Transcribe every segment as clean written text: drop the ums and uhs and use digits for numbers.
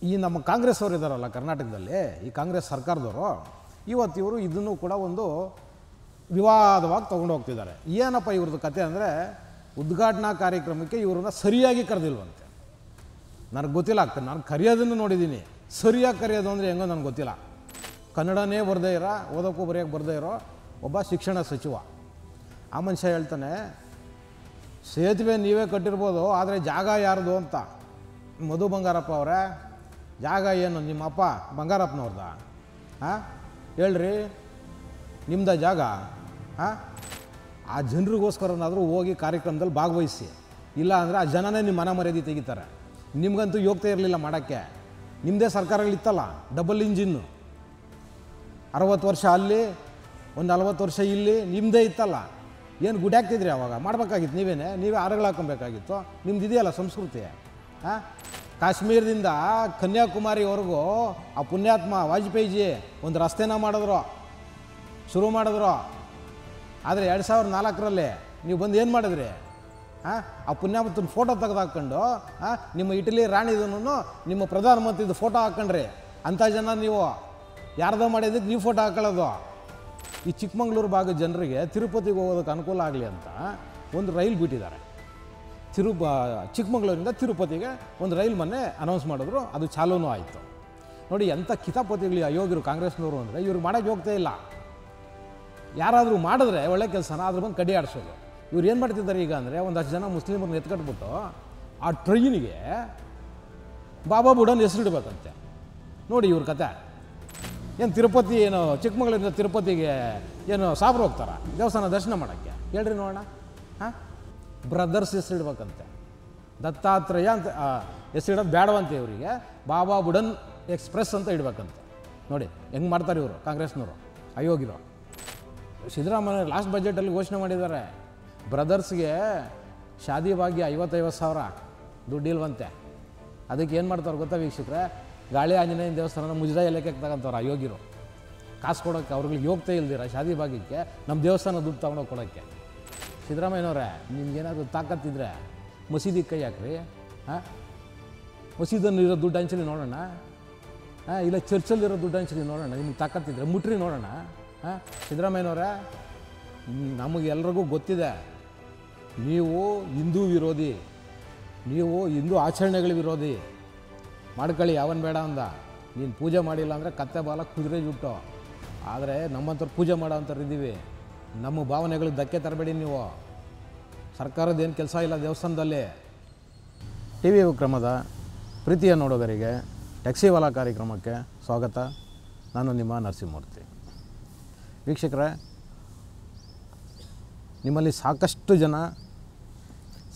ಈ ನಮ್ಮ ಕಾಂಗ್ರೆಸ್ ಅವರು ಇದ್ದಾರಲ್ಲ ಕರ್ನಾಟಕದಲ್ಲಿ, ಈ ಕಾಂಗ್ರೆಸ್ ಸರ್ಕಾರದವರು ಇವತ್ತು ಇವರು ಇದನ್ನು ಕೂಡ ಒಂದು ವಿವಾದವಾಗಿ ತೊಗೊಂಡು ಹೋಗ್ತಿದ್ದಾರೆ. ಏನಪ್ಪ ಇವ್ರದ್ದು ಕತೆ ಅಂದರೆ, ಉದ್ಘಾಟನಾ ಕಾರ್ಯಕ್ರಮಕ್ಕೆ ಇವ್ರನ್ನ ಸರಿಯಾಗಿ ಕರೆದಿಲ್ವಂತೆ. ನನಗೆ ಗೊತ್ತಿಲ್ಲ, ನಾನು ಕರೆಯೋದನ್ನು ನೋಡಿದ್ದೀನಿ, ಸರಿಯಾಗಿ ಕರೆಯೋದು ಅಂದರೆ ಹೆಂಗೋ ನನಗೆ ಗೊತ್ತಿಲ್ಲ. ಕನ್ನಡನೇ ಬರದೇ ಇರೋ, ಓದೋಕ್ಕೂ ಬರೆಯೋಕ್ಕೆ ಬರದೇ ಇರೋ ಒಬ್ಬ ಶಿಕ್ಷಣ ಸಚಿವ. ಆ ಮನುಷ್ಯ ಹೇಳ್ತಾನೆ, ಸೇತುವೆ ನೀವೇ ಕಟ್ಟಿರ್ಬೋದು, ಆದರೆ ಜಾಗ ಯಾರ್ದು ಅಂತ. ಮಧು ಬಂಗಾರಪ್ಪ ಅವರೇ, ಜಾಗ ಏನು ನಿಮ್ಮಪ್ಪ ಬಂಗಾರಪ್ಪನವ್ರದ? ಹಾಂ ಹೇಳ್ರಿ, ನಿಮ್ದ ಜಾಗ? ಹಾಂ, ಆ ಜನರಿಗೋಸ್ಕರನಾದರೂ ಹೋಗಿ ಕಾರ್ಯಕ್ರಮದಲ್ಲಿ ಭಾಗವಹಿಸಿ, ಇಲ್ಲ ಅಂದರೆ ಆ ಜನನೇ ನಿಮ್ಮ ಮನ ಮರ್ಯಾದೆ ತೆಗಿತಾರೆ. ನಿಮ್ಗಂತೂ ಯೋಗ್ಯತೆ ಇರಲಿಲ್ಲ ಮಾಡೋಕ್ಕೆ. ನಿಮ್ಮದೇ ಸರ್ಕಾರಗಳಿತ್ತಲ್ಲ, ಡಬಲ್ ಇಂಜಿನ್ನು, 60 ವರ್ಷ ಅಲ್ಲಿ, ಒಂದು 40 ವರ್ಷ ಇಲ್ಲಿ, ನಿಮ್ಮದೇ ಇತ್ತಲ್ಲ. ಏನು ಗುಡಿ ಹಾಕ್ತಿದ್ರಿ ಅವಾಗ? ಮಾಡಬೇಕಾಗಿತ್ತು ನೀವೇ ಆರಗಳು ಹಾಕೊಬೇಕಾಗಿತ್ತು. ನಿಮ್ದು ಇದೆಯಲ್ಲ ಸಂಸ್ಕೃತಿ. ಹಾಂ, ಕಾಶ್ಮೀರದಿಂದ ಕನ್ಯಾಕುಮಾರಿವರೆಗೂ ಆ ಪುಣ್ಯಾತ್ಮ ವಾಜಪೇಯಿಜಿ ಒಂದು ರಸ್ತೆನ ಶುರು ಮಾಡಿದ್ರು. ಆದರೆ 2004ರಲ್ಲಿ ನೀವು ಬಂದು ಏನು ಮಾಡಿದ್ರಿ? ಹಾಂ, ಆ ಪುಣ್ಯಾತ್ಮನ ಫೋಟೋ ತೆಗೆದು ನಿಮ್ಮ ಇಟಲಿ ರಾಣಿದನ್ನು ನಿಮ್ಮ ಪ್ರಧಾನಮಂತ್ರಿದು ಫೋಟೋ ಹಾಕ್ಕೊಂಡ್ರಿ. ಅಂಥ ಜನ ನೀವು ಯಾರ್ದೋ ಮಾಡಿದ್ದಕ್ಕೆ ನೀವು ಫೋಟೋ ಹಾಕೊಳ್ಳೋದು. ಈ ಚಿಕ್ಕಮಂಗ್ಳೂರು ಭಾಗದ ಜನರಿಗೆ ತಿರುಪತಿಗೆ ಹೋಗೋದಕ್ಕೆ ಅನುಕೂಲ ಆಗಲಿ ಅಂತ ಒಂದು ರೈಲ್ ಬಿಟ್ಟಿದ್ದಾರೆ. ಚಿಕ್ಕಮಂಗ್ಳೂರಿಂದ ತಿರುಪತಿಗೆ ಒಂದು ರೈಲ್ ಮೊನ್ನೆ ಅನೌನ್ಸ್ ಮಾಡಿದ್ರು, ಅದು ಚಾಲೂನೂ ಆಯಿತು. ನೋಡಿ ಎಂಥ ಕಿತಾಪತಿಗಳು ಅಯೋಗ್ಯರು ಕಾಂಗ್ರೆಸ್ನವರು ಅಂದರೆ, ಇವ್ರಿಗೆ ಮಾಡೋಕ್ಕೆ ಹೋಗ್ತಾ ಇಲ್ಲ. ಯಾರಾದರೂ ಮಾಡಿದ್ರೆ ಒಳ್ಳೆ ಕೆಲಸನ ಅದ್ರ ಬಂದು ಕಡಿ ಆಡಿಸೋದು. ಇವ್ರು ಏನು ಮಾಡ್ತಿದ್ದಾರೆ ಈಗ ಅಂದರೆ, ಒಂದಷ್ಟು ಜನ ಮುಸ್ಲಿಮರನ್ನ ಎತ್ಕಟ್ಬಿಟ್ಟು ಆ ಟ್ರೈನಿಗೆ ಬಾಬಾ ಬುಡನ್ ಹೆಸರಿಡ್ಬೇಕಂತೆ. ನೋಡಿ ಇವ್ರ ಕತೆ. ಏನು ತಿರುಪತಿ, ಏನು ಚಿಕ್ಕಮಗಳೂರಿಂದ ತಿರುಪತಿಗೆ ಏನು ಸಾಬ್ರು ಹೋಗ್ತಾರ ದೇವಸ್ಥಾನ ದರ್ಶನ ಮಾಡೋಕ್ಕೆ? ಹೇಳ್ರಿ ನೋಡೋಣ. ಹಾಂ, ಬ್ರದರ್ಸ್ ಹೆಸರಿಡ್ಬೇಕಂತೆ. ದತ್ತಾತ್ರೇಯ ಅಂತ ಹೆಸರಿಡೋದು ಬೇಡವಂತೆ ಇವರಿಗೆ. ಬಾಬಾ ಬುಡನ್ ಎಕ್ಸ್ಪ್ರೆಸ್ ಅಂತ ಇಡಬೇಕಂತೆ. ನೋಡಿ ಹೆಂಗೆ ಮಾಡ್ತಾರೆ ಇವರು ಕಾಂಗ್ರೆಸ್ನವರು, ಅಯೋಗ್ಯರು. ಸಿದ್ದರಾಮಯ್ಯ ಲಾಸ್ಟ್ ಬಜೆಟಲ್ಲಿ ಘೋಷಣೆ ಮಾಡಿದ್ದಾರೆ, ಬ್ರದರ್ಸ್ಗೆ ಶಾದಿ ಭಾಗ್ಯ 50,000 ದುಡ್ಡಿಲ್ವಂತೆ. ಅದಕ್ಕೆ ಏನು ಮಾಡ್ತಾರೆ ಗೊತ್ತಾ ವೀಕ್ಷಕರೇ? ಗಾಳಿ ಆಂಜನೇಯನ ದೇವಸ್ಥಾನದ ಮುಜರಾಯಿ ಇಲಾಖೆಗೆ ತಗೊಂತವ್ರು ಅಯೋಗ್ಯರು. ಕಾಸು ಕೊಡೋಕ್ಕೆ ಅವ್ರಿಗೆ ಯೋಗ್ಯತೆ ಇಲ್ದಿರ ಶಾದಿ ಭಾಗ್ಯಕ್ಕೆ ನಮ್ಮ ದೇವಸ್ಥಾನ ದುಡ್ಡು ತೊಗೊಂಡೋಗಿ ಕೊಡೋಕ್ಕೆ. ಸಿದ್ದರಾಮಯ್ಯನವರೇ, ನಿಮ್ಗೇನಾದರೂ ತಾಕತ್ತಿದ್ರೆ ಮಸೀದಿಗೆ ಕೈ ಹಾಕ್ರಿ. ಹಾಂ, ಮಸೀದಲ್ಲಿರೋ ದುಡ್ಡು ಹಂಚಲಿ ನೋಡೋಣ. ಹಾಂ, ಇಲ್ಲ ಚರ್ಚಲ್ಲಿರೋ ದುಡ್ಡು ಹಂಚಲಿ ನೋಡೋಣ. ನಿಮ್ಗೆ ತಾಕತ್ತಿದ್ರೆ ಮುಟ್ರಿ ನೋಡೋಣ. ಹಾಂ, ಸಿದ್ದರಾಮಯ್ಯನವರೇ, ನಮಗೆಲ್ರಿಗೂ ಗೊತ್ತಿದೆ ನೀವು ಹಿಂದೂ ವಿರೋಧಿ, ನೀವು ಹಿಂದೂ ಆಚರಣೆಗಳ ವಿರೋಧಿ. ಮಾಡ್ಕೊಳ್ಳಿ, ಯಾವನ್ ಬೇಡ ಅಂದ. ನೀನು ಪೂಜೆ ಮಾಡಿಲ್ಲ ಅಂದರೆ ಕತ್ತೆ ಬಾಲ ಕುದುರೆ ಜುಟ್ಟು. ಆದರೆ ನಮ್ಮಂಥವ್ರು ಪೂಜೆ ಮಾಡೋ ಅಂಥವ್ರು ಇದ್ದೀವಿ. ನಮ್ಮ ಭಾವನೆಗಳಿಗೆ ಧಕ್ಕೆ ತರಬೇಡಿ ನೀವು. ಸರ್ಕಾರದ ಏನು ಕೆಲಸ ಇಲ್ಲ ದೇವಸ್ಥಾನದಲ್ಲಿ. ಟಿ ವಿ ವಿಕ್ರಮದ ಪ್ರೀತಿಯ ನೋಡುಗರಿಗೆ ಟ್ಯಾಕ್ಸಿವಾಲಾ ಕಾರ್ಯಕ್ರಮಕ್ಕೆ ಸ್ವಾಗತ. ನಾನು ನಿಮ್ಮ ನರಸಿಂಹಮೂರ್ತಿ. ವೀಕ್ಷಕರೇ, ನಿಮ್ಮಲ್ಲಿ ಸಾಕಷ್ಟು ಜನ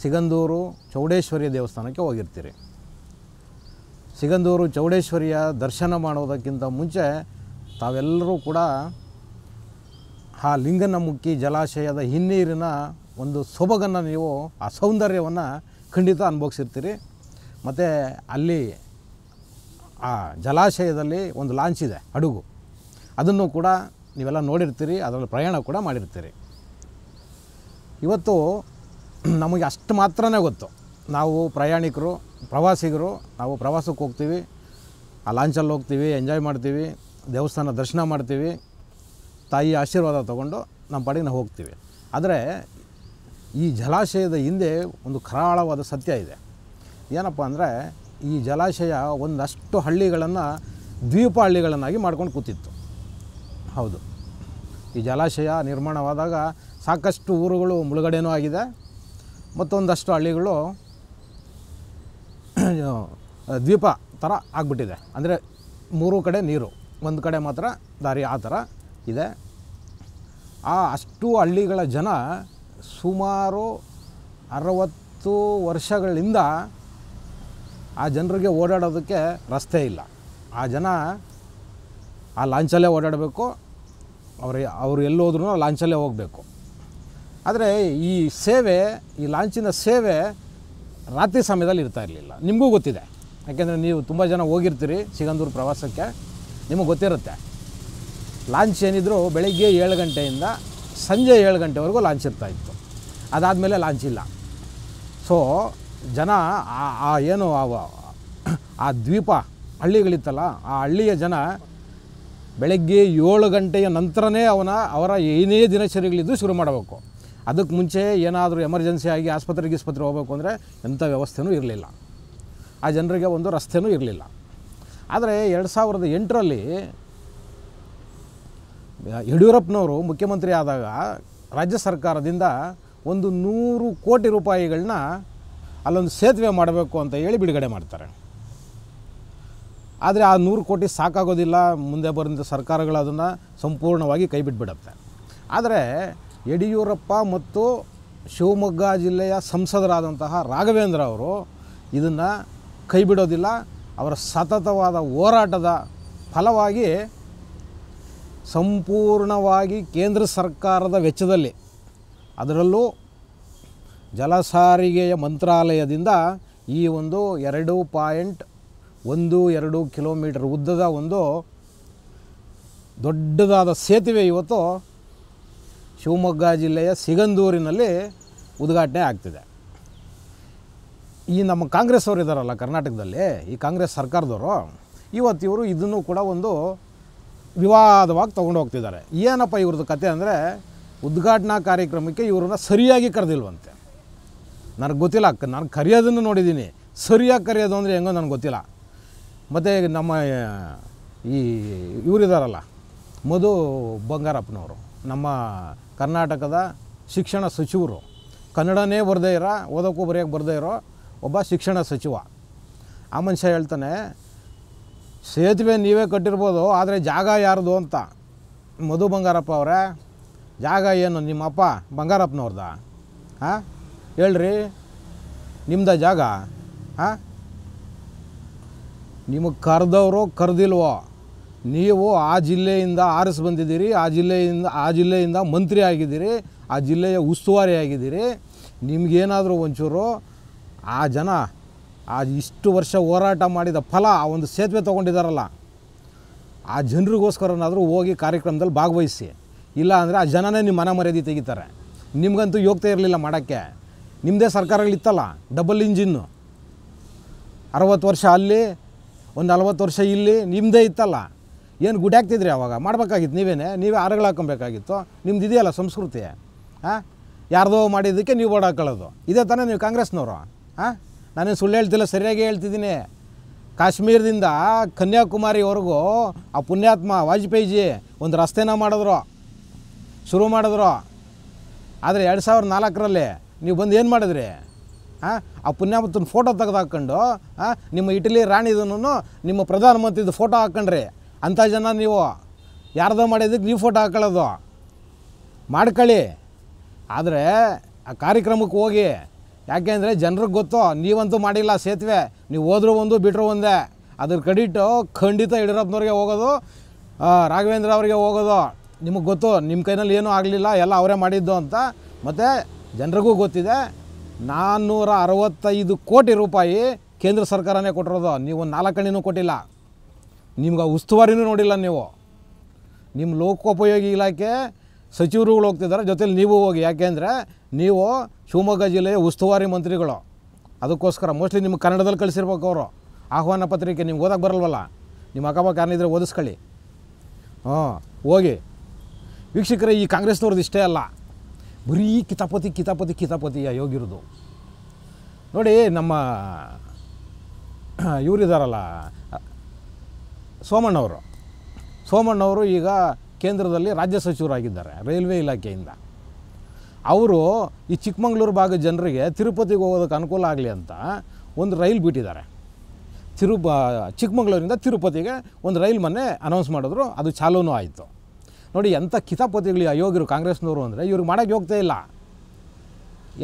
ಸಿಗಂದೂರು ಚೌಡೇಶ್ವರಿಯ ದೇವಸ್ಥಾನಕ್ಕೆ ಹೋಗಿರ್ತೀರಿ. ಸಿಗಂದೂರು ಚೌಡೇಶ್ವರಿಯ ದರ್ಶನ ಮಾಡೋದಕ್ಕಿಂತ ಮುಂಚೆ ತಾವೆಲ್ಲರೂ ಕೂಡ ಆ ಲಿಂಗನಮುಕ್ಕಿ ಜಲಾಶಯದ ಹಿನ್ನೀರಿನ ಒಂದು ಸೊಬಗನ್ನು, ನೀವು ಆ ಸೌಂದರ್ಯವನ್ನು ಖಂಡಿತ ಅನುಭವಿಸಿರ್ತೀರಿ. ಮತ್ತು ಅಲ್ಲಿ ಆ ಜಲಾಶಯದಲ್ಲಿ ಒಂದು ಲಾಂಚ್ ಇದೆ, ಹಡಗು, ಅದನ್ನು ಕೂಡ ನೀವೆಲ್ಲ ನೋಡಿರ್ತೀರಿ, ಅದರಲ್ಲಿ ಪ್ರಯಾಣ ಕೂಡ ಮಾಡಿರ್ತೀರಿ. ಇವತ್ತು ನಮಗೆ ಅಷ್ಟು ಮಾತ್ರನೇ ಗೊತ್ತು. ನಾವು ಪ್ರಯಾಣಿಕರು, ಪ್ರವಾಸಿಗರು, ನಾವು ಪ್ರವಾಸಕ್ಕೆ ಹೋಗ್ತೀವಿ, ಆ ಲಾಂಚಲ್ಲಿ ಹೋಗ್ತೀವಿ, ಎಂಜಾಯ್ ಮಾಡ್ತೀವಿ, ದೇವಸ್ಥಾನ ದರ್ಶನ ಮಾಡ್ತೀವಿ, ತಾಯಿ ಆಶೀರ್ವಾದ ತೊಗೊಂಡು ನಮ್ಮ ಪಾಡಿಗೆ ನಾವು ಹೋಗ್ತೀವಿ. ಆದರೆ ಈ ಜಲಾಶಯದ ಹಿಂದೆ ಒಂದು ಕರಾಳವಾದ ಸತ್ಯ ಇದೆ. ಏನಪ್ಪ ಅಂದರೆ, ಈ ಜಲಾಶಯ ಒಂದಷ್ಟು ಹಳ್ಳಿಗಳನ್ನು ದ್ವೀಪ ಹಳ್ಳಿಗಳನ್ನಾಗಿ ಮಾಡ್ಕೊಂಡು ಕೂತಿತ್ತು. ಹೌದು, ಈ ಜಲಾಶಯ ನಿರ್ಮಾಣವಾದಾಗ ಸಾಕಷ್ಟು ಊರುಗಳು ಮುಳುಗಡೆನೂ ಆಗಿದೆ, ಮತ್ತೊಂದಷ್ಟು ಹಳ್ಳಿಗಳು ದ್ವೀಪ ಥರ ಆಗಿಬಿಟ್ಟಿದೆ. ಅಂದರೆ 3 ಕಡೆ ನೀರು, ಒಂದು ಕಡೆ ಮಾತ್ರ ದಾರಿ, ಆ ಥರ ಇದೆ. ಅಷ್ಟು ಹಳ್ಳಿಗಳ ಜನ ಸುಮಾರು 60 ವರ್ಷಗಳಿಂದ ಆ ಜನರಿಗೆ ಓಡಾಡೋದಕ್ಕೆ ರಸ್ತೆ ಇಲ್ಲ. ಆ ಜನ ಆ ಲಾಂಚಲ್ಲೇ ಓಡಾಡಬೇಕು, ಅವರು ಎಲ್ಲೋದ್ರೂ ಲಾಂಚಲ್ಲೇ ಹೋಗಬೇಕು. ಆದರೆ ಈ ಸೇವೆ, ಈ ಲಾಂಚಿನ ಸೇವೆ ರಾತ್ರಿ ಸಮಯದಲ್ಲಿ ಇರ್ತಾ ಇರಲಿಲ್ಲ. ನಿಮಗೂ ಗೊತ್ತಿದೆ, ಯಾಕೆಂದರೆ ನೀವು ತುಂಬ ಜನ ಹೋಗಿರ್ತೀರಿ ಸಿಗಂದೂರು ಪ್ರವಾಸಕ್ಕೆ, ನಿಮಗೆ ಗೊತ್ತಿರುತ್ತೆ. ಲಾಂಚ್ ಏನಿದ್ರು ಬೆಳಗ್ಗೆ 7 ಗಂಟೆಯಿಂದ ಸಂಜೆ 7 ಗಂಟೆವರೆಗೂ ಲಾಂಚ್ ಇರ್ತಾಯಿತ್ತು. ಅದಾದಮೇಲೆ ಲಾಂಚ್ ಇಲ್ಲ. ಸೊ ಜನ ಏನು ಆ ದ್ವೀಪ ಹಳ್ಳಿಗಳಿತ್ತಲ್ಲ, ಆ ಹಳ್ಳಿಯ ಜನ ಬೆಳಗ್ಗೆ 7 ಗಂಟೆಯ ನಂತರನೇ ಅವರ ಏನೇ ದಿನಚರಿಗಳಿದ್ದು ಶುರು ಮಾಡಬೇಕು. ಅದಕ್ಕೆ ಮುಂಚೆ ಏನಾದರೂ ಎಮರ್ಜೆನ್ಸಿ ಆಗಿ ಆಸ್ಪತ್ರೆ ಹೋಗಬೇಕು ಅಂದರೆ ಎಂಥ ವ್ಯವಸ್ಥೆನೂ ಇರಲಿಲ್ಲ. ಆ ಜನರಿಗೆ ಒಂದು ರಸ್ತೆನೂ ಇರಲಿಲ್ಲ. ಆದರೆ 2008ರಲ್ಲಿ ಯಡಿಯೂರಪ್ಪನವರು ಮುಖ್ಯಮಂತ್ರಿ ಆದಾಗ ರಾಜ್ಯ ಸರ್ಕಾರದಿಂದ ಒಂದು 100 ಕೋಟಿ ರೂಪಾಯಿಗಳನ್ನ ಅಲ್ಲೊಂದು ಸೇತುವೆ ಮಾಡಬೇಕು ಅಂತ ಹೇಳಿ ಬಿಡುಗಡೆ ಮಾಡ್ತಾರೆ. ಆದರೆ ಆ 100 ಕೋಟಿ ಸಾಕಾಗೋದಿಲ್ಲ. ಮುಂದೆ ಬರೋಂಥ ಸರ್ಕಾರಗಳು ಅದನ್ನು ಸಂಪೂರ್ಣವಾಗಿ ಕೈ ಬಿಟ್ಬಿಡುತ್ತೆ. ಆದರೆ ಯಡಿಯೂರಪ್ಪ ಮತ್ತು ಶಿವಮೊಗ್ಗ ಜಿಲ್ಲೆಯ ಸಂಸದರಾದಂತಹ ರಾಘವೇಂದ್ರ ಅವರು ಇದನ್ನು ಕೈ ಬಿಡೋದಿಲ್ಲ. ಅವರ ಸತತವಾದ ಹೋರಾಟದ ಫಲವಾಗಿ ಸಂಪೂರ್ಣವಾಗಿ ಕೇಂದ್ರ ಸರ್ಕಾರದ ವೆಚ್ಚದಲ್ಲಿ, ಅದರಲ್ಲೂ ಜಲಸಾರಿಗೆಯ ಮಂತ್ರಾಲಯದಿಂದ ಈ ಒಂದು 2.12 ಕಿಲೋಮೀಟರ್ ಉದ್ದದ ಒಂದು ದೊಡ್ಡದಾದ ಸೇತುವೆ ಇವತ್ತು ಶಿವಮೊಗ್ಗ ಜಿಲ್ಲೆಯ ಸಿಗಂದೂರಿನಲ್ಲಿ ಉದ್ಘಾಟನೆ ಆಗ್ತಿದೆ. ಈ ನಮ್ಮ ಕಾಂಗ್ರೆಸ್ ಅವರು ಇದ್ದಾರಲ್ಲ ಕರ್ನಾಟಕದಲ್ಲಿ, ಈ ಕಾಂಗ್ರೆಸ್ ಸರ್ಕಾರದವರು ಇವರು ಇದನ್ನು ಕೂಡ ಒಂದು ವಿವಾದವಾಗಿ ತೊಗೊಂಡು ಹೋಗ್ತಿದ್ದಾರೆ. ಏನಪ್ಪ ಇವ್ರದ್ದು ಕತೆ ಅಂದರೆ, ಉದ್ಘಾಟನಾ ಕಾರ್ಯಕ್ರಮಕ್ಕೆ ಇವ್ರನ್ನ ಸರಿಯಾಗಿ ಕರೆದಿಲ್ವಂತೆ. ನನಗೆ ಗೊತ್ತಿಲ್ಲ, ನಾನು ಕರೆಯೋದನ್ನು ನೋಡಿದ್ದೀನಿ, ಸರಿಯಾಗಿ ಕರೆಯೋದು ಅಂದರೆ ಹೆಂಗೋ ನನಗೆ ಗೊತ್ತಿಲ್ಲ. ಮತ್ತು ನಮ್ಮ ಇವರಿದ್ದಾರಲ್ಲ ಮಧು ಬಂಗಾರಪ್ಪನವರು, ನಮ್ಮ ಕರ್ನಾಟಕದ ಶಿಕ್ಷಣ ಸಚಿವರು, ಕನ್ನಡನೇ ಓದೋಕ್ಕೂ ಬರೆಯೋಕ್ಕೆ ಬರದೇ ಇರೋ ಒಬ್ಬ ಶಿಕ್ಷಣ ಸಚಿವ. ಆ ಮನುಷ್ಯ ಹೇಳ್ತಾನೆ, ಸೇತುವೆ ನೀವೇ ಕಟ್ಟಿರ್ಬೋದು, ಆದರೆ ಜಾಗ ಯಾರ್ದು ಅಂತ. ಮಧು ಬಂಗಾರಪ್ಪ ಅವರೇ, ಜಾಗ ಏನು ನಿಮ್ಮಪ್ಪ ಬಂಗಾರಪ್ಪನವ್ರದ? ಹಾಂ ಹೇಳ್ರಿ, ನಿಮ್ಮದ ಜಾಗ? ಹಾಂ, ನಿಮಗೆ ಕರೆದವರು ಕರೆದಿಲ್ವೋ, ನೀವು ಆ ಜಿಲ್ಲೆಯಿಂದ ಆರಿಸಿ ಬಂದಿದ್ದೀರಿ, ಆ ಜಿಲ್ಲೆಯಿಂದ ಮಂತ್ರಿ ಆಗಿದ್ದೀರಿ, ಆ ಜಿಲ್ಲೆಯ ಉಸ್ತುವಾರಿ ಆಗಿದ್ದೀರಿ. ನಿಮಗೇನಾದರೂ ಒಂಚೂರು ಆ ಜನ ಇಷ್ಟು ವರ್ಷ ಹೋರಾಟ ಮಾಡಿದ ಫಲ, ಆ ಒಂದು ಸೇತುವೆ ತೊಗೊಂಡಿದ್ದಾರಲ್ಲ, ಆ ಜನರಿಗೋಸ್ಕರನಾದರೂ ಹೋಗಿ ಕಾರ್ಯಕ್ರಮದಲ್ಲಿ ಭಾಗವಹಿಸಿ. ಇಲ್ಲ ಅಂದರೆ ಆ ಜನನೇ ನಿಮ್ಮ ಮನ ಮರ್ಯಾದೆ ತೆಗಿತಾರೆ. ನಿಮಗಂತೂ ಯೋಗ್ಯತೆ ಇರಲಿಲ್ಲ ಮಾಡೋಕ್ಕೆ. ನಿಮ್ಮದೇ ಸರ್ಕಾರಗಳಿತ್ತಲ್ಲ, ಡಬಲ್ ಇಂಜಿನ್ನು, 60 ವರ್ಷ ಅಲ್ಲಿ, ಒಂದು 40 ವರ್ಷ ಇಲ್ಲಿ ನಿಮ್ಮದೇ ಇತ್ತಲ್ಲ. ಏನು ಗುಡ್ಯಾಗ್ತಿದ್ರಿ ಆವಾಗ? ಮಾಡಬೇಕಾಗಿತ್ತು ನೀವೇ ಆರುಗಳು ಹಾಕೊಬೇಕಾಗಿತ್ತು. ನಿಮ್ದು ಇದೆಯಲ್ಲ ಸಂಸ್ಕೃತಿ. ಹಾಂ, ಯಾರ್ದೋ ಮಾಡಿದ್ದಕ್ಕೆ ನೀವು ಬೋರ್ಡ್ ಹಾಕೊಳ್ಳೋದು, ಇದೇ ತಾನೇ ನೀವು ಕಾಂಗ್ರೆಸ್ನವರು? ಹಾಂ, ನಾನೇನು ಸುಳ್ಳು ಹೇಳ್ತಿಲ್ಲ, ಸರಿಯಾಗಿ ಹೇಳ್ತಿದ್ದೀನಿ. ಕಾಶ್ಮೀರದಿಂದ ಕನ್ಯಾಕುಮಾರಿವರೆಗೂ ಆ ಪುಣ್ಯಾತ್ಮ ವಾಜಪೇಯಿಜಿ ಒಂದು ರಸ್ತೆನ ಶುರು ಮಾಡಿದ್ರು. ಆದರೆ 2004ರಲ್ಲಿ ನೀವು ಬಂದು ಏನು ಮಾಡಿದ್ರಿ? ಹಾಂ, ಆ ಪುಣ್ಯಾತ್ಮನ ಫೋಟೋ ತೆಗೆದು ಹಾಕ್ಕೊಂಡು ನಿಮ್ಮ ಇಟಲಿ ರಾಣಿದನ್ನು ನಿಮ್ಮ ಪ್ರಧಾನಮಂತ್ರಿದು ಫೋಟೋ ಹಾಕ್ಕೊಂಡ್ರಿ. ಅಂಥ ಜನ ನೀವು. ಯಾರ್ದೋ ಮಾಡಿದ್ದಕ್ಕೆ ನೀವು ಫೋಟೋ ಹಾಕೊಳ್ಳೋದು ಮಾಡ್ಕೊಳ್ಳಿ. ಆದರೆ ಆ ಕಾರ್ಯಕ್ರಮಕ್ಕೆ ಹೋಗಿ. ಯಾಕೆಂದರೆ ಜನರಿಗೆ ಗೊತ್ತು, ನೀವಂತೂ ಮಾಡಿಲ್ಲ ಸೇತುವೆ, ನೀವು ಹೋದ್ರೂ ಒಂದು ಬಿಟ್ಟರು ಒಂದೇ. ಅದ್ರ ಕ್ರೆಡಿಟು ಖಂಡಿತ ಯಡಿಯೂರಪ್ಪನವ್ರಿಗೆ ಹೋಗೋದು, ರಾಘವೇಂದ್ರ ಅವರಿಗೆ ಹೋಗೋದು. ನಿಮಗೆ ಗೊತ್ತು, ನಿಮ್ಮ ಕೈನಲ್ಲಿ ಏನೂ ಆಗಲಿಲ್ಲ, ಎಲ್ಲ ಅವರೇ ಮಾಡಿದ್ದು ಅಂತ. ಮತ್ತು ಜನರಿಗೂ ಗೊತ್ತಿದೆ, 465 ಕೋಟಿ ರೂಪಾಯಿ ಕೇಂದ್ರ ಸರ್ಕಾರನೇ ಕೊಟ್ಟಿರೋದು. ನೀವು 4 ಕಣ್ಣಿನೂ ಕೊಟ್ಟಿಲ್ಲ. ನಿಮ್ಗೆ ಉಸ್ತುವಾರಿನೂ ನೋಡಿಲ್ಲ ನೀವು. ನಿಮ್ಮ ಲೋಕೋಪಯೋಗಿ ಇಲಾಖೆ ಸಚಿವರುಗಳು ಹೋಗ್ತಿದ್ದಾರೆ, ಜೊತೆಲಿ ನೀವು ಹೋಗಿ. ಯಾಕೆಂದರೆ ನೀವು ಶಿವಮೊಗ್ಗ ಜಿಲ್ಲೆಯ ಉಸ್ತುವಾರಿ ಮಂತ್ರಿಗಳು. ಅದಕ್ಕೋಸ್ಕರ ಮೋಸ್ಟ್ಲಿ ನಿಮ್ಗೆ ಕನ್ನಡದಲ್ಲಿ ಕಳಿಸಿರ್ಬೇಕು ಅವರು ಆಹ್ವಾನ ಪತ್ರಿಕೆ. ನಿಮ್ಗೆ ಓದಕ್ಕೆ ಬರಲ್ವಲ್ಲ, ನಿಮ್ಮ ಅಕ್ಕಪಕ್ಕ ಯಾರಿದ್ರೆ ಓದಿಸ್ಕೊಳ್ಳಿ. ಹೋಗಿ. ವೀಕ್ಷಕರೇ, ಈ ಕಾಂಗ್ರೆಸ್ನವ್ರದ್ದು ಇಷ್ಟೇ ಅಲ್ಲ, ಬರೀ ಕಿತಾಪತಿ ಯೋಗಿರೋದು ನೋಡಿ. ನಮ್ಮ ಇವರಿದ್ದಾರಲ್ಲ ಸೋಮಣ್ಣವರು ಈಗ ಕೇಂದ್ರದಲ್ಲಿ ರಾಜ್ಯ ಸಚಿವರಾಗಿದ್ದಾರೆ ರೈಲ್ವೆ ಇಲಾಖೆಯಿಂದ. ಅವರು ಈ ಚಿಕ್ಕಮಂಗ್ಳೂರು ಭಾಗದ ಜನರಿಗೆ ತಿರುಪತಿಗೆ ಹೋಗೋದಕ್ಕೆ ಅನುಕೂಲ ಆಗಲಿ ಅಂತ ಒಂದು ರೈಲ್ ಬಿಟ್ಟಿದ್ದಾರೆ. ಚಿಕ್ಕಮಂಗ್ಳೂರಿಂದ ತಿರುಪತಿಗೆ ಒಂದು ರೈಲ್ ಮೊನ್ನೆ ಅನೌನ್ಸ್ ಮಾಡಿದ್ರು, ಅದು ಚಾಲೂನೂ ಆಯಿತು. ನೋಡಿ ಎಂಥ ಕಿತಾಪತಿಗಳು ಅಯೋಗ್ಯರು ಕಾಂಗ್ರೆಸ್ನವರು ಅಂದರೆ, ಇವ್ರಿಗೆ ಮಾಡೋಕ್ಕೆ ಹೋಗ್ತಾ ಇಲ್ಲ.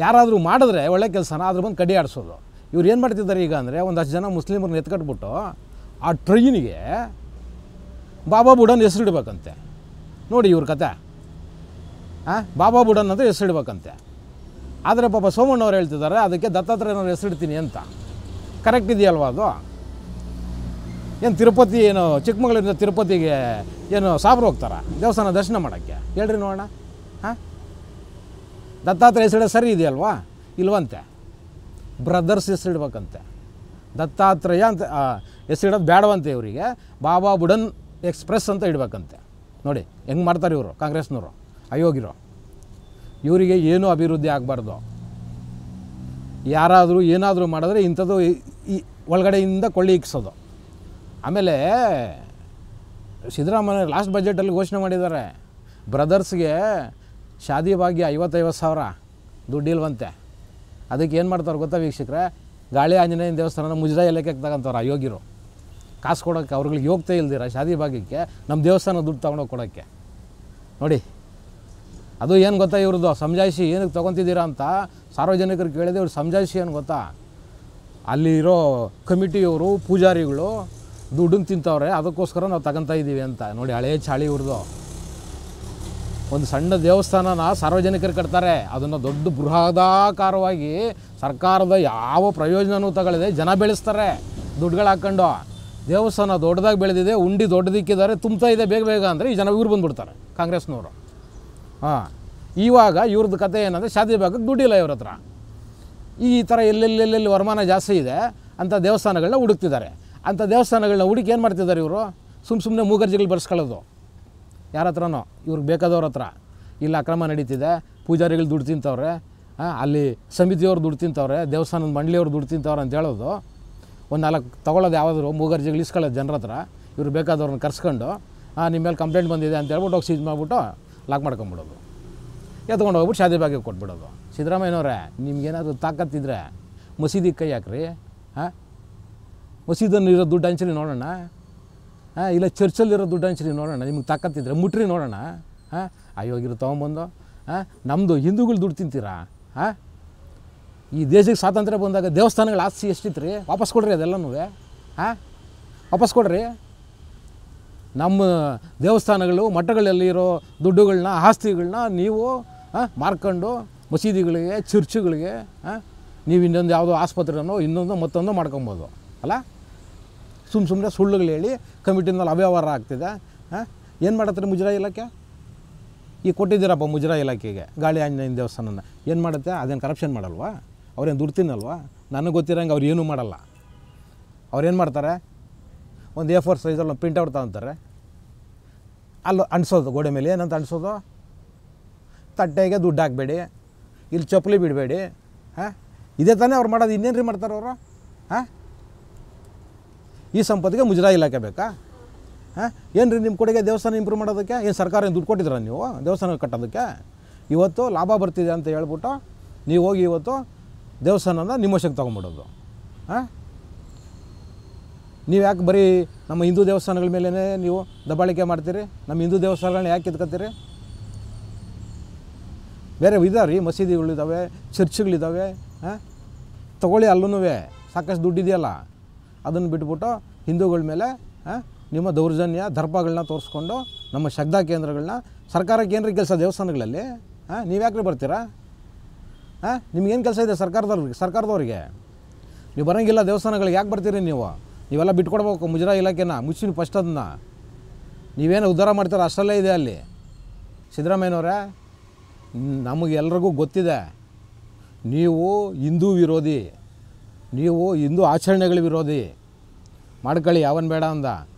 ಯಾರಾದರೂ ಮಾಡಿದ್ರೆ ಒಳ್ಳೆ ಕೆಲಸನ ಅದ್ರ ಬಂದು ಕಡಿ ಆಡಿಸೋದು. ಇವ್ರು ಏನು ಮಾಡ್ತಿದ್ದಾರೆ ಈಗ ಅಂದರೆ, ಒಂದಷ್ಟು ಜನ ಮುಸ್ಲಿಮರನ್ನ ಎತ್ಕಟ್ಬಿಟ್ಟು ಆ ಟ್ರೈನಿಗೆ ಬಾಬಾ ಬುಡನ್ ಹೆಸರಿಡ್ಬೇಕಂತೆ. ನೋಡಿ ಇವ್ರ ಕತೆ. ಬಾಬಾ ಬುಡನ್ ಅಂತ ಹೆಸರಿಡ್ಬೇಕಂತೆ. ಆದರೆ ಪಾಪ ಸೋಮಣ್ಣವ್ರು ಹೇಳ್ತಿದ್ದಾರೆ ಅದಕ್ಕೆ ದತ್ತಾತ್ರೇಯನವ್ರು ಹೆಸರಿಡ್ತೀನಿ ಅಂತ. ಕರೆಕ್ಟ್ ಇದೆಯಲ್ವಾ ಅದು? ಏನು ತಿರುಪತಿ, ಏನು ಚಿಕ್ಕಮಗಳೂರಿಂದ ತಿರುಪತಿಗೆ ಏನು ಸಾಬ್ರು ಹೋಗ್ತಾರಾ ದೇವಸ್ಥಾನ ದರ್ಶನ ಮಾಡೋಕ್ಕೆ? ಹೇಳ್ರಿ ನೋಡೋಣ. ದತ್ತಾತ್ರೇಯ ಹೆಸರು ಸರಿ ಇದೆಯಲ್ವಾ? ಇಲ್ವಂತೆ. ಬ್ರದರ್ಸ್ ಹೆಸರಿಡ್ಬೇಕಂತೆ. ದತ್ತಾತ್ರೇಯ ಅಂತ ಹೆಸರಿಡೋದು ಬೇಡವಂತೆ ಇವರಿಗೆ, ಬಾಬಾ ಬುಡನ್ ಎಕ್ಸ್ಪ್ರೆಸ್ ಅಂತ ಇಡಬೇಕಂತೆ. ನೋಡಿ ಹೆಂಗೆ ಮಾಡ್ತಾರೆ ಇವರು ಕಾಂಗ್ರೆಸ್ನವರು ಅಯೋಗ್ಯರು. ಇವರಿಗೆ ಏನೂ ಅಭಿವೃದ್ಧಿ ಆಗಬಾರ್ದು. ಯಾರಾದರೂ ಏನಾದರೂ ಮಾಡಿದ್ರೆ ಇಂಥದ್ದು ಈ ಒಳಗಡೆಯಿಂದ ಕೊಳ್ಳಿ ಇಕ್ಸೋದು. ಆಮೇಲೆ ಸಿದ್ದರಾಮಯ್ಯ ಲಾಸ್ಟ್ ಬಜೆಟಲ್ಲಿ ಘೋಷಣೆ ಮಾಡಿದ್ದಾರೆ, ಬ್ರದರ್ಸ್ಗೆ ಶಾದಿ ಭಾಗ್ಯ 50,000 ದುಡ್ಡಿಲ್ವಂತೆ. ಅದಕ್ಕೆ ಏನು ಮಾಡ್ತಾರೆ ಗೊತ್ತಾ ವೀಕ್ಷಕರೇ, ಗಾಳಿ ಆಂಜನೇಯನ ದೇವಸ್ಥಾನದ ಮುಜರಾಯಿ ಇಲಾಖೆಗೆ ತಗೊಂತವ್ರು ಅಯೋಗ್ಯರು. ಕಾಸು ಕೊಡೋಕ್ಕೆ ಅವ್ರಿಗೆ ಯೋಗ್ಯತೆ ಇಲ್ದಿರ ಶಾದಿ ಭಾಗ್ಯಕ್ಕೆ ನಮ್ಮ ದೇವಸ್ಥಾನ ದುಡ್ಡು ತೊಗೊಂಡೋಗಿ ಕೊಡೋಕ್ಕೆ. ನೋಡಿ ಅದು ಏನು ಗೊತ್ತಾ ಇವ್ರದ್ದು ಸಮಜಾಯಿಷಿ, ಏನಕ್ಕೆ ತೊಗೊತಿದ್ದೀರಾ ಅಂತ ಸಾರ್ವಜನಿಕರು ಕೇಳಿದೆ. ಇವ್ರು ಸಮಜಾಯಿಷಿ ಏನು ಗೊತ್ತಾ, ಅಲ್ಲಿರೋ ಕಮಿಟಿಯವರು ಪೂಜಾರಿಗಳು ದುಡ್ಡನ್ನು ತಿಂತವ್ರೆ, ಅದಕ್ಕೋಸ್ಕರ ನಾವು ತಗೊತಾ ಇದ್ದೀವಿ ಅಂತ. ನೋಡಿ ಹಳೇ ಚಾಳಿ ಇವ್ರದ್ದು. ಒಂದು ಸಣ್ಣ ದೇವಸ್ಥಾನನ ಸಾರ್ವಜನಿಕರು ಕಟ್ತಾರೆ, ಅದನ್ನು ದೊಡ್ಡ ಬೃಹದಾಕಾರವಾಗಿ ಸರ್ಕಾರದ ಯಾವ ಪ್ರಯೋಜನವೂ ತಗೊಳ್ಳದೆ ಜನ ಬೆಳೆಸ್ತಾರೆ ದುಡ್ಡುಗಳು ಹಾಕ್ಕೊಂಡು. ದೇವಸ್ಥಾನ ದೊಡ್ಡದಾಗಿ ಬೆಳೆದಿದೆ, ಉಂಡಿ ದೊಡ್ಡದಿಕ್ಕಿದ್ದಾರೆ, ತುಂಬ್ತಾ ಇದೆ ಬೇಗ ಬೇಗ ಅಂದರೆ ಈ ಜನ ಇವ್ರು ಬಂದುಬಿಡ್ತಾರೆ ಕಾಂಗ್ರೆಸ್ನವರು. ಇವಾಗ ಇವ್ರದ್ದು ಕತೆ ಏನಂದರೆ ಶಾದಿ ಭಾಗಕ್ಕೆ ದುಡ್ಡಿಲ್ಲ ಇವ್ರ ಹತ್ರ. ಈ ಥರ ಎಲ್ಲೆಲ್ಲೆಲ್ಲಿ ವರಮಾನ ಜಾಸ್ತಿ ಇದೆ ಅಂಥ ದೇವಸ್ಥಾನಗಳನ್ನ ಹುಡುಕ್ತಿದ್ದಾರೆ. ಅಂಥ ದೇವಸ್ಥಾನಗಳನ್ನ ಹುಡುಕಿ ಏನು ಮಾಡ್ತಿದ್ದಾರೆ ಇವರು, ಸುಮ್ಮನೆ ಮೂಗರ್ಜಿಗಳು ಬರ್ಸ್ಕೊಳ್ಳೋದು ಯಾರ ಹತ್ರನೋ ಇವ್ರಿಗೆ ಬೇಕಾದವ್ರ ಹತ್ರ. ಇಲ್ಲಿ ಅಕ್ರಮ ನಡೀತಿದೆ, ಪೂಜಾರಿಗಳು ದುಡ್ಡು ತಿಂತವ್ರೆ, ಅಲ್ಲಿ ಸಮಿತಿಯವ್ರು ದುಡ್ಡು ತಿಂತವ್ರೆ, ದೇವಸ್ಥಾನದ ಮಂಡಳಿಯವ್ರು ದುಡ್ಡು ತಿಂತವ್ರೆ ಅಂತ ಹೇಳೋದು. ಒಂದು 4 ತೊಗೊಳ್ಳೋದು ಯಾವುದಾದ್ರು ಮೂಗರ್ಜಿಗಳು ಇಸ್ಕೊಳ್ಳೋದು ಜನರ ಹತ್ರ. ಇವ್ರು ಬೇಕಾದವ್ರನ್ನ ಕರ್ಸ್ಕೊಂಡು ನಿಮ್ಮ ಮೇಲೆ ಕಂಪ್ಲೇಂಟ್ ಬಂದಿದೆ ಅಂತ ಹೇಳ್ಬಿಟ್ಟು ಹೋಗಿ ಸೀಜ್ ಮಾಡಿಬಿಟ್ಟು ಲಾಕ್ ಮಾಡ್ಕೊಂಬಿಡೋದು, ಎತ್ಕೊಂಡು ಹೋಗ್ಬಿಟ್ಟು ಶಾದಿ ಭಾಗ್ಯಕ್ಕೆ ಕೊಟ್ಬಿಡೋದು. ಸಿದ್ದರಾಮಯ್ಯನವರೇ, ನಿಮ್ಗೇನಾದರೂ ತಾಕತ್ತಿದ್ರೆ ಮಸೀದಿಗೆ ಕೈ ಹಾಕ್ರಿ. ಮಸೀದಲ್ಲಿರೋ ದುಡ್ಡು ಹಂಚ್ರಿ ನೋಡೋಣ, ಇಲ್ಲ ಚರ್ಚಲ್ಲಿರೋ ದುಡ್ಡು ಹಂಚ್ರಿ ನೋಡೋಣ. ನಿಮ್ಗೆ ತಾಕತ್ತಿದ್ರೆ ಮುಟ್ರಿ ನೋಡೋಣ. ಅಯೋಗಿರು ತೊಗೊಂಬಂದು ನಮ್ಮದು ಹಿಂದೂಗಳು ದುಡ್ಡು ತಿಂತೀರಾ? ಈ ದೇಶಕ್ಕೆ ಸ್ವಾತಂತ್ರ್ಯ ಬಂದಾಗ ದೇವಸ್ಥಾನಗಳ ಆಸ್ತಿ ಎಷ್ಟಿತ್ತು ರೀ? ವಾಪಸ್ ಕೊಡ್ರಿ ಅದೆಲ್ಲನೂ. ವಾಪಸ್ ಕೊಡ್ರಿ. ನಮ್ಮ ದೇವಸ್ಥಾನಗಳು ಮಠಗಳಲ್ಲಿರೋ ದುಡ್ಡುಗಳನ್ನ ಆಸ್ತಿಗಳನ್ನ ನೀವು ಮಾರ್ಕೊಂಡು ಮಸೀದಿಗಳಿಗೆ ಚರ್ಚ್ಗಳಿಗೆ ನೀವು ಇನ್ನೊಂದು ಯಾವುದೋ ಆಸ್ಪತ್ರೆನೋ ಇನ್ನೊಂದು ಮತ್ತೊಂದು ಮಾಡ್ಕೊಬೋದು ಅಲ್ಲ. ಸುಮ್ಮನೆ ಸುಳ್ಳುಗಳು ಹೇಳಿ ಕಮಿಟಿನಲ್ಲಿ ಅವ್ಯವಹಾರ ಆಗ್ತಿದೆ. ಏನು ಮಾಡತ್ತಾರೆ ಮುಜರಾಯಿ ಇಲಾಖೆ? ಈಗ ಕೊಟ್ಟಿದ್ದೀರಪ್ಪ ಮುಜರಾಯಿ ಇಲಾಖೆಗೆ ಗಾಳಿ ಆಂಜನೇಯನ ದೇವಸ್ಥಾನನ, ಏನು ಮಾಡುತ್ತೆ? ಅದೇನು ಕರಪ್ಷನ್ ಮಾಡಲ್ವಾ? ಅವ್ರೇನು ದುಡ್ಡು ತಿನ್ನಲ್ವಾ? ನನಗೆ ಗೊತ್ತಿರೋಂಗೆ ಅವ್ರು ಏನೂ ಮಾಡಲ್ಲ. ಅವ್ರೇನು ಮಾಡ್ತಾರೆ, ಒಂದು A4 ಸೈಜಲ್ಲಿ ಒಂದು ಪ್ರಿಂಟೌಟ್ ತಗೊತಾರೆ, ಅಲ್ಲಿ ಅಂಟಿಸೋದು ಗೋಡೆ ಮೇಲೆ. ಏನಂತ ಅಂಟಿಸೋದು? ತಟ್ಟೆಗೆ ದುಡ್ಡು ಹಾಕಬೇಡಿ, ಇಲ್ಲಿ ಚಪ್ಪಲಿ ಬಿಡಬೇಡಿ. ಇದೇ ತಾನೇ ಅವ್ರು ಮಾಡೋದು. ಇನ್ನೇನು ರೀ ಮಾಡ್ತಾರೆ ಅವರು? ಈ ಸಂಪತ್ತಿಗೆ ಮುಜರಾಯಿ ಇಲಾಖೆ ಬೇಕಾ? ಏನು ರೀ ನಿಮ್ಮ ಕೊಡುಗೆ ದೇವಸ್ಥಾನ ಇಂಪ್ರೂವ್ ಮಾಡೋದಕ್ಕೆ? ಏನು ಸರ್ಕಾರ ಏನು ದುಡ್ಡು ಕೊಟ್ಟಿದ್ದೀರ ನೀವು ದೇವಸ್ಥಾನ ಕಟ್ಟೋದಕ್ಕೆ? ಇವತ್ತು ಲಾಭ ಬರ್ತಿದೆ ಅಂತ ಹೇಳ್ಬಿಟ್ಟು ನೀವು ಹೋಗಿ ಇವತ್ತು ದೇವಸ್ಥಾನನ ನಿಮ್ಮ ವಶಕ್ಕೆ ತೊಗೊಂಬಿಡೋದು. ನೀವು ಯಾಕೆ ಬರೀ ನಮ್ಮ ಹಿಂದೂ ದೇವಸ್ಥಾನಗಳ ಮೇಲೇ ನೀವು ದಬ್ಬಾಳಿಕೆ ಮಾಡ್ತೀರಿ? ನಮ್ಮ ಹಿಂದೂ ದೇವಸ್ಥಾನಗಳನ್ನ ಯಾಕೆ ಕಿತ್ಕೊತೀರಿ? ಬೇರೆ ಇದಾವೆ ರೀ, ಮಸೀದಿಗಳಿದ್ದಾವೆ, ಚರ್ಚ್ಗಳಿದ್ದಾವೆ, ತೊಗೊಳ್ಳಿ, ಅಲ್ಲೂ ಸಾಕಷ್ಟು ದುಡ್ಡಿದೆಯಲ್ಲ. ಅದನ್ನು ಬಿಟ್ಬಿಟ್ಟು ಹಿಂದೂಗಳ ಮೇಲೆ ನಿಮ್ಮ ದೌರ್ಜನ್ಯ ದರ್ಪಗಳನ್ನ ತೋರಿಸ್ಕೊಂಡು ನಮ್ಮ ಶ್ರದ್ಧಾ ಕೇಂದ್ರಗಳನ್ನ, ಸರ್ಕಾರಕ್ಕೆ ಏನ್ರಿ ಕೆಲಸ ದೇವಸ್ಥಾನಗಳಲ್ಲಿ? ನೀವು ಯಾಕ್ರಿ ಬರ್ತೀರಾ? ನಿಮ್ಗೇನು ಕೆಲಸ ಇದೆ ಸರ್ಕಾರದವ್ರಿಗೆ? ನೀವು ಬರೋಂಗಿಲ್ಲ ದೇವಸ್ಥಾನಗಳಿಗೆ, ಯಾಕೆ ಬರ್ತೀರಿ ನೀವು? ನೀವೆಲ್ಲ ಬಿಟ್ಕೊಡ್ಬೇಕು ಮುಜರಾಯಿ ಇಲಾಖೆನ, ಮುಚ್ಚಿ ಫಸ್ಟ್ ಅದನ್ನ. ನೀವೇನು ಉದ್ಧಾರ ಮಾಡ್ತೀರ ಅಷ್ಟಲ್ಲೇ ಇದೆ ಅಲ್ಲಿ. ಸಿದ್ದರಾಮಯ್ಯನವರೇ, ನಮಗೆಲ್ರಿಗೂ ಗೊತ್ತಿದೆ ನೀವು ಹಿಂದೂ ವಿರೋಧಿ, ನೀವು ಹಿಂದೂ ಆಚರಣೆಗಳ ವಿರೋಧಿ. ಮಾಡ್ಕೊಳ್ಳಿ, ಯಾವನ್ ಬೇಡ ಅಂದ.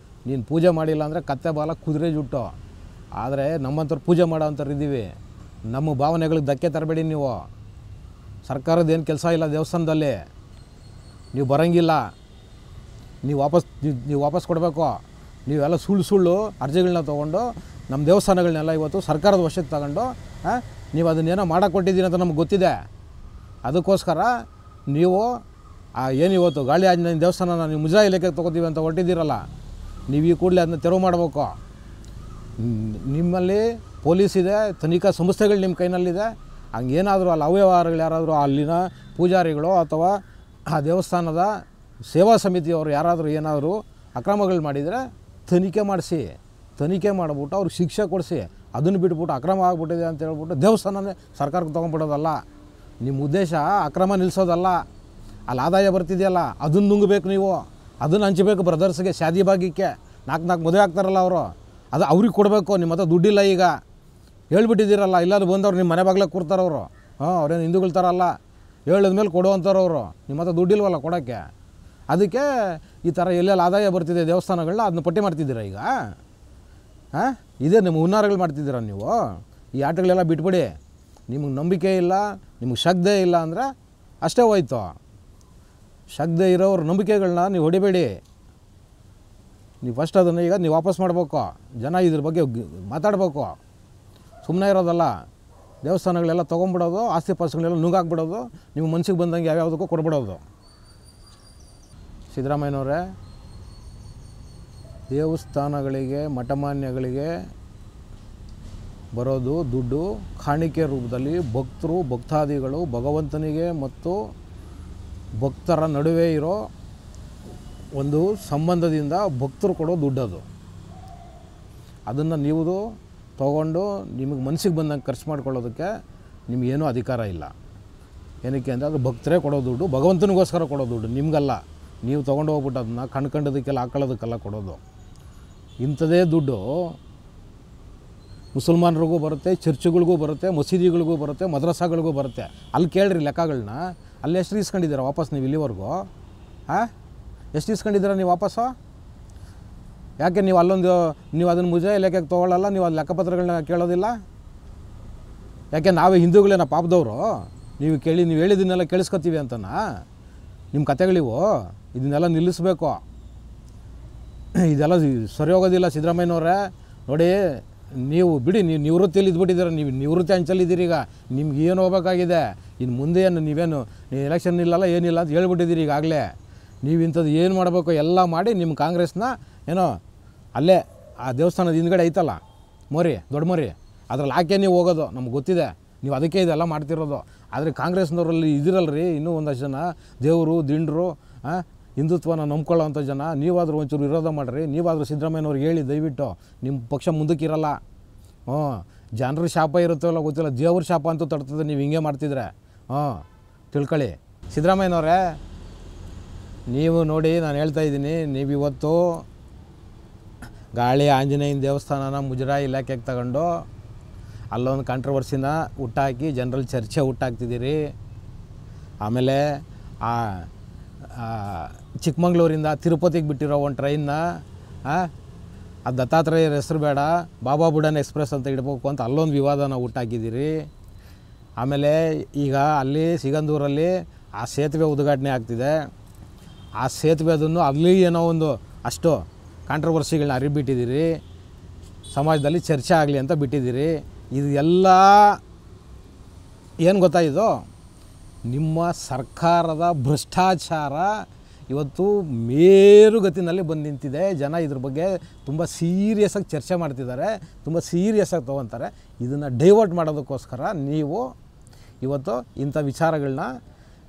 ನೀನು ಪೂಜೆ ಮಾಡಿಲ್ಲ ಅಂದರೆ ಕತ್ತೆ ಬಾಲ ಕುದುರೆ ಜುಟ್ಟು. ಆದರೆ ನಮ್ಮಂಥವ್ರು ಪೂಜೆ ಮಾಡೋ ಅಂಥವ್ರು ಇದ್ದೀವಿ. ನಮ್ಮ ಭಾವನೆಗಳಿಗೆ ಧಕ್ಕೆ ತರಬೇಡಿ ನೀವು. ಸರ್ಕಾರದ ಏನು ಕೆಲಸ ಇಲ್ಲ ದೇವಸ್ಥಾನದಲ್ಲಿ. ನೀವು ಬರೋಂಗಿಲ್ಲ, ನೀವು ವಾಪಸ್ ಕೊಡಬೇಕು. ನೀವೆಲ್ಲ ಸುಳ್ಳು ಅರ್ಜಿಗಳನ್ನ ತೊಗೊಂಡು ನಮ್ಮ ದೇವಸ್ಥಾನಗಳನ್ನೆಲ್ಲ ಇವತ್ತು ಸರ್ಕಾರದ ವಶಕ್ಕೆ ತಗೊಂಡು ನೀವು ಅದನ್ನೇನೋ ಮಾಡೋಕ್ಕೆ ಕೊಟ್ಟಿದ್ದೀರಿ ಅಂತ ನಮ್ಗೆ ಗೊತ್ತಿದೆ. ಅದಕ್ಕೋಸ್ಕರ ನೀವು ಏನು ಇವತ್ತು ಗಾಳಿ ಆಂಜನೇಯನ ದೇವಸ್ಥಾನನ ನೀವು ಮುಜರಾಯಿ ಇಲಾಖೆಗೆ ತೊಗೋತೀವಿ ಅಂತ ಹೊರಟಿದ್ದೀರಲ್ಲ, ನೀವು ಈ ಕೂಡಲೇ ಅದನ್ನ ತೆರವು ಮಾಡಬೇಕು. ನಿಮ್ಮಲ್ಲಿ ಪೊಲೀಸ್ ಇದೆ, ತನಿಖಾ ಸಂಸ್ಥೆಗಳು ನಿಮ್ಮ ಕೈನಲ್ಲಿದೆ. ಹಂಗೇನಾದರೂ ಅಲ್ಲಿ ಅವ್ಯವಹಾರಗಳು ಯಾರಾದರೂ ಅಲ್ಲಿನ ಪೂಜಾರಿಗಳು ಅಥವಾ ಆ ದೇವಸ್ಥಾನದ ಸೇವಾ ಸಮಿತಿಯವರು ಯಾರಾದರೂ ಏನಾದರೂ ಅಕ್ರಮಗಳು ಮಾಡಿದರೆ ತನಿಖೆ ಮಾಡಿಬಿಟ್ಟು ಅವ್ರಿಗೆ ಶಿಕ್ಷೆ ಕೊಡಿಸಿ. ಅದನ್ನು ಬಿಟ್ಬಿಟ್ಟು ಅಕ್ರಮ ಆಗಿಬಿಟ್ಟಿದೆ ಅಂತ ಹೇಳ್ಬಿಟ್ಟು ದೇವಸ್ಥಾನನೇ ಸರ್ಕಾರಕ್ಕೆ ತೊಗೊಂಡ್ಬಿಡೋದಲ್ಲ. ನಿಮ್ಮ ಉದ್ದೇಶ ಅಕ್ರಮ ನಿಲ್ಲಿಸೋದಲ್ಲ. ಅಲ್ಲಿ ಆದಾಯ ಬರ್ತಿದೆಯಲ್ಲ ಅದನ್ನು ನುಂಗಬೇಕು ನೀವು, ಅದನ್ನು ಹಂಚಬೇಕು ಬ್ರದರ್ಸ್ಗೆ, ಶಾದಿ ಭಾಗ್ಯಕ್ಕೆ 4 ಮದುವೆ ಆಗ್ತಾರಲ್ಲ ಅವರು, ಅದು ಅವ್ರಿಗೆ ಕೊಡಬೇಕು. ನಿಮ್ಮ ಹತ್ರ ದುಡ್ಡಿಲ್ಲ ಈಗ ಹೇಳ್ಬಿಟ್ಟಿದ್ದೀರಲ್ಲ, ಇಲ್ಲಾದ್ರು ಬಂದವ್ರು ನಿಮ್ಮ ಮನೆ ಬಾಗ್ಲಾಗ ಕೂರ್ತಾರವರು. ಅವ್ರೇನು ಹಿಂದೂಗಳ ಥರ ಅಲ್ಲ, ಹೇಳಿದ ಮೇಲೆ ಕೊಡುವಂಥವ್ರು ಅವರು. ನಿಮ್ಮ ಹತ್ರ ದುಡ್ಡಿಲ್ವಲ್ಲ ಕೊಡೋಕ್ಕೆ. ಅದಕ್ಕೆ ಈ ಥರ ಎಲ್ಲೆಲ್ಲಿ ಆದಾಯ ಬರ್ತಿದೆ ದೇವಸ್ಥಾನಗಳನ್ನ ಅದನ್ನ ಪಟ್ಟಿ ಮಾಡ್ತಿದ್ದೀರಾ ಈಗ? ಹಾಂ, ಇದೇ ನಿಮ್ಮ ಹುನ್ನಾರಗಳು ಮಾಡ್ತಿದ್ದೀರಾ ನೀವು. ಈ ಆಟಗಳೆಲ್ಲ ಬಿಟ್ಬಿಡಿ. ನಿಮಗೆ ನಂಬಿಕೆ ಇಲ್ಲ, ನಿಮಗೆ ಶ್ರದ್ಧೆ ಇಲ್ಲ ಅಂದರೆ ಅಷ್ಟೇ ಹೋಯ್ತು. ಶ್ರದ್ಧೆ ಇರೋವ್ರ ನಂಬಿಕೆಗಳನ್ನ ನೀವು ಹೊಡಿಬೇಡಿ. ನೀವು ಫಸ್ಟ್ ಅದನ್ನು ಈಗ ನೀವು ವಾಪಸ್ ಮಾಡಬೇಕು. ಜನ ಇದ್ರ ಬಗ್ಗೆ ಮಾತಾಡಬೇಕು, ಸುಮ್ಮನೆ ಇರೋದಲ್ಲ. ದೇವಸ್ಥಾನಗಳೆಲ್ಲ ತೊಗೊಂಬಿಡೋದು, ಆಸ್ತಿ ಪಾಸ್ತಿಗಳೆಲ್ಲ ನುಗ್ಗಾಕ್ಬಿಡೋದು, ನಿಮ್ಮ ಮನಸ್ಸಿಗೆ ಬಂದಂಗೆ ಯಾವ್ಯಾವುದಕ್ಕೂ ಕೊಡ್ಬಿಡೋದು. ಸಿದ್ದರಾಮಯ್ಯನವರೇ, ದೇವಸ್ಥಾನಗಳಿಗೆ ಮಠಮಾನ್ಯಗಳಿಗೆ ಬರೋದು ದುಡ್ಡು ಕಾಣಿಕೆ ರೂಪದಲ್ಲಿ ಭಕ್ತರು ಭಕ್ತಾದಿಗಳು ಭಗವಂತನಿಗೆ ಮತ್ತು ಭಕ್ತರ ನಡುವೆ ಇರೋ ಒಂದು ಸಂಬಂಧದಿಂದ ಭಕ್ತರು ಕೊಡೋ ದುಡ್ಡದು. ಅದನ್ನು ನೀವು ತೊಗೊಂಡು ನಿಮಗೆ ಮನಸ್ಸಿಗೆ ಬಂದಂಗೆ ಖರ್ಚು ಮಾಡ್ಕೊಳ್ಳೋದಕ್ಕೆ ನಿಮಗೇನೂ ಅಧಿಕಾರ ಇಲ್ಲ. ಏನಕ್ಕೆ ಅಂದರೆ ಅದು ಭಕ್ತರೇ ಕೊಡೋ ದುಡ್ಡು, ಭಗವಂತನಿಗೋಸ್ಕರ ಕೊಡೋ ದುಡ್ಡು, ನಿಮಗಲ್ಲ. ನೀವು ತೊಗೊಂಡು ಹೋಗ್ಬಿಟ್ಟು ಅದನ್ನು ಕಂಡ್ಕೊಂಡೋದಕ್ಕೆಲ್ಲ ಹಾಕೊಳ್ಳೋದಕ್ಕೆಲ್ಲ ಕೊಡೋದು. ಇಂಥದೇ ದುಡ್ಡು ಮುಸಲ್ಮಾನರಿಗೂ ಬರುತ್ತೆ, ಚರ್ಚ್ಗಳಿಗೂ ಬರುತ್ತೆ, ಮಸೀದಿಗಳಿಗೂ ಬರುತ್ತೆ, ಮದ್ರಸಾಗಳಿಗೂ ಬರುತ್ತೆ. ಅಲ್ಲಿ ಕೇಳ್ರಿ ಲೆಕ್ಕಗಳನ್ನ. ಅಲ್ಲಿ ಎಷ್ಟು ಇಸ್ಕೊಂಡಿದ್ದೀರಾ ವಾಪಸ್ ನೀವು ಇಲ್ಲಿವರೆಗೂ? ಹಾಂ, ಎಷ್ಟು ಇಸ್ಕೊಂಡಿದ್ದೀರಾ ನೀವು ವಾಪಸ್ಸು? ಯಾಕೆ ನೀವು ಅಲ್ಲೊಂದು ನೀವು ಅದನ್ನು ಮುಜರಾಯಿ ಲೆಕ್ಕಕ್ಕೆ ತೊಗೊಳ್ಳಲ್ಲ? ನೀವು ಅದು ಲೆಕ್ಕಪತ್ರಗಳನ್ನ ಕೇಳೋದಿಲ್ಲ ಯಾಕೆ? ನಾವೇ ಹಿಂದೂಗಳೇನ ಪಾಪದವರು? ನೀವು ಹೇಳಿದ್ದನ್ನೆಲ್ಲ ಕೇಳಿಸ್ಕೊತೀವಿ ಅಂತನಾ ನಿಮ್ಮ ಕತೆಗಳಿವು? ಇದನ್ನೆಲ್ಲ ನಿಲ್ಲಿಸಬೇಕು. ಇದೆಲ್ಲ ಸರಿ ಹೋಗೋದಿಲ್ಲ ಸಿದ್ದರಾಮಯ್ಯನವರೇ. ನೋಡಿ, ನೀವು ಬಿಡಿ, ನೀವು ನಿವೃತ್ತಿಯಲ್ಲಿ ಇದ್ಬಿಟ್ಟಿದ್ದೀರ, ನೀವು ನಿವೃತ್ತಿ ಅಂಚಲ್ಲಿದ್ದೀರಿ. ಈಗ ನಿಮ್ಗೆ ಏನು ಹೋಗ್ಬೇಕಾಗಿದೆ ಇನ್ನು ಮುಂದೆ? ಏನು ನೀವೇನು ಎಲೆಕ್ಷನ್ ಇಲ್ಲಲ್ಲ ಏನಿಲ್ಲ ಅಂತ ಹೇಳ್ಬಿಟ್ಟಿದ್ದೀರಿ ಈಗಾಗಲೇ. ನೀವು ಇಂಥದ್ದು ಏನು ಮಾಡಬೇಕು ಎಲ್ಲ ಮಾಡಿ ನಿಮ್ಮ ಕಾಂಗ್ರೆಸ್ನ ಏನೋ ಅಲ್ಲೇ ಆ ದೇವಸ್ಥಾನದ ಹಿಂದ್ಗಡೆ ಐತಲ್ಲ ಮೋರಿ, ದೊಡ್ಡ ಮೋರಿ, ಅದ್ರಲ್ಲಿ ಹಾಕೇ ನೀವು ಹೋಗೋದು. ನಮ್ಗೆ ಗೊತ್ತಿದೆ ನೀವು ಅದಕ್ಕೆ ಇದೆಲ್ಲ ಮಾಡ್ತಿರೋದು. ಆದರೆ ಕಾಂಗ್ರೆಸ್ನವರಲ್ಲಿ ಇದಿರಲ್ರಿ ಇನ್ನೂ ಒಂದಷ್ಟು ಜನ ದೇವರು ದಿಂಡ್ರು ಹಿಂದುತ್ವನ ನಂಬ್ಕೊಳ್ಳೋ ಅಂಥ ಜನ. ನೀವಾದರೂ ಒಂಚೂರು ವಿರೋಧ ಮಾಡಿರಿ. ನೀವಾದರೂ ಸಿದ್ದರಾಮಯ್ಯನವ್ರಿಗೆ ಹೇಳಿ ದಯವಿಟ್ಟು ನಿಮ್ಮ ಪಕ್ಷ ಮುಂದಕ್ಕಿರಲ್ಲ. ಜನರ ಶಾಪ ಇರುತ್ತಲ್ಲ ಗೊತ್ತಿಲ್ಲ, ದೇವ್ರ ಶಾಪ ಅಂತೂ ತಡ್ತದೆ ನೀವು ಹಿಂಗೆ ಮಾಡ್ತಿದ್ರೆ. ತಿಳ್ಕೊಳ್ಳಿ ಸಿದ್ದರಾಮಯ್ಯನವರೇ. ನೀವು ನೋಡಿ, ನಾನು ಹೇಳ್ತಾ ಇದ್ದೀನಿ, ನೀವಿವತ್ತು ಗಾಳಿ ಆಂಜನೇಯನ ದೇವಸ್ಥಾನನ ಮುಜರಾಯಿ ಇಲಾಖೆಗೆ ತಗೊಂಡು ಅಲ್ಲೊಂದು ಕಾಂಟ್ರವರ್ಸಿನ ಹುಟ್ಟಾಕಿ ಜನರಲ್ಲಿ ಚರ್ಚೆ ಹುಟ್ಟಾಕ್ತಿದ್ದೀರಿ. ಆಮೇಲೆ ಚಿಕ್ಕಮಂಗ್ಳೂರಿಂದ ತಿರುಪತಿಗೆ ಬಿಟ್ಟಿರೋ ಒಂದು ಟ್ರೈನ್ನ ಆ ದತ್ತಾತ್ರೇಯರ ಹೆಸರು ಬೇಡ, ಬಾಬಾ ಬುಡನ್ ಎಕ್ಸ್ಪ್ರೆಸ್ ಅಂತ ಇಡಬೇಕು ಅಂತ ಅಲ್ಲೊಂದು ವಿವಾದನ ಹುಟ್ಟಾಕಿದ್ದೀರಿ. ಆಮೇಲೆ ಈಗ ಅಲ್ಲಿ ಸಿಗಂದೂರಲ್ಲಿ ಆ ಸೇತುವೆ ಉದ್ಘಾಟನೆ ಆಗ್ತಿದೆ. ಆ ಸೇತುವೆ ಅದನ್ನು ಅಲ್ಲಿ ಏನೋ ಒಂದು ಅಷ್ಟು ಕಾಂಟ್ರವರ್ಸಿಗಳನ್ನ ಅರಿಬಿಟ್ಟಿದ್ದೀರಿ, ಸಮಾಜದಲ್ಲಿ ಚರ್ಚೆ ಆಗಲಿ ಅಂತ ಬಿಟ್ಟಿದ್ದೀರಿ. ಇದು ಎಲ್ಲ ಏನು ಗೊತ್ತಾಯಿತು? ನಿಮ್ಮ ಸರ್ಕಾರದ ಭ್ರಷ್ಟಾಚಾರ ಇವತ್ತು ಮೇರುಗತಿನಲ್ಲಿ ಬಂದು ನಿಂತಿದೆ. ಜನ ಇದ್ರ ಬಗ್ಗೆ ತುಂಬ ಸೀರಿಯಸ್ಸಾಗಿ ಚರ್ಚೆ ಮಾಡ್ತಿದ್ದಾರೆ, ತುಂಬ ಸೀರಿಯಸ್ಸಾಗಿ ತೊಗೊತಾರೆ. ಇದನ್ನು ಡೈವರ್ಟ್ ಮಾಡೋದಕ್ಕೋಸ್ಕರ ನೀವು ಇವತ್ತು ಇಂಥ ವಿಚಾರಗಳನ್ನ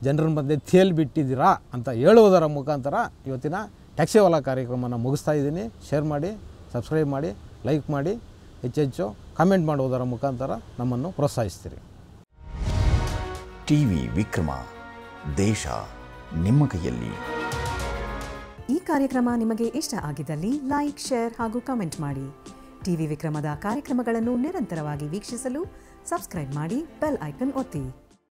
ಜನರ ಮಧ್ಯೆ ತೇಲ್ಬಿಟ್ಟಿದ್ದೀರಾ ಅಂತ ಹೇಳುವುದರ ಮುಖಾಂತರ ಇವತ್ತಿನ ಟ್ಯಾಕ್ಸಿವಾಲ ಕಾರ್ಯಕ್ರಮನ ಮುಗಿಸ್ತಾ ಇದ್ದೀನಿ. ಶೇರ್ ಮಾಡಿ, ಸಬ್ಸ್ಕ್ರೈಬ್ ಮಾಡಿ, ಲೈಕ್ ಮಾಡಿ, ಹೆಚ್ಚೆಚ್ಚು ಕಮೆಂಟ್ ಮಾಡುವುದರ ಮುಖಾಂತರ ನಮ್ಮನ್ನು ಪ್ರೋತ್ಸಾಹಿಸ್ತೀರಿ. ಟಿವಿ ವಿಕ್ರಮ, ದೇಶ ನಿಮ್ಮ ಕೈಯಲ್ಲಿ. ಈ ಕಾರ್ಯಕ್ರಮ ನಿಮಗೆ ಇಷ್ಟ ಆಗಿದ್ದಲ್ಲಿ ಲೈಕ್, ಶೇರ್ ಹಾಗೂ ಕಮೆಂಟ್ ಮಾಡಿ. ಟಿವಿ ವಿಕ್ರಮದ ಕಾರ್ಯಕ್ರಮಗಳನ್ನು ನಿರಂತರವಾಗಿ ವೀಕ್ಷಿಸಲು ಸಬ್ಸ್ಕ್ರೈಬ್ ಮಾಡಿ, ಬೆಲ್ ಐಕನ್ ಒತ್ತಿ.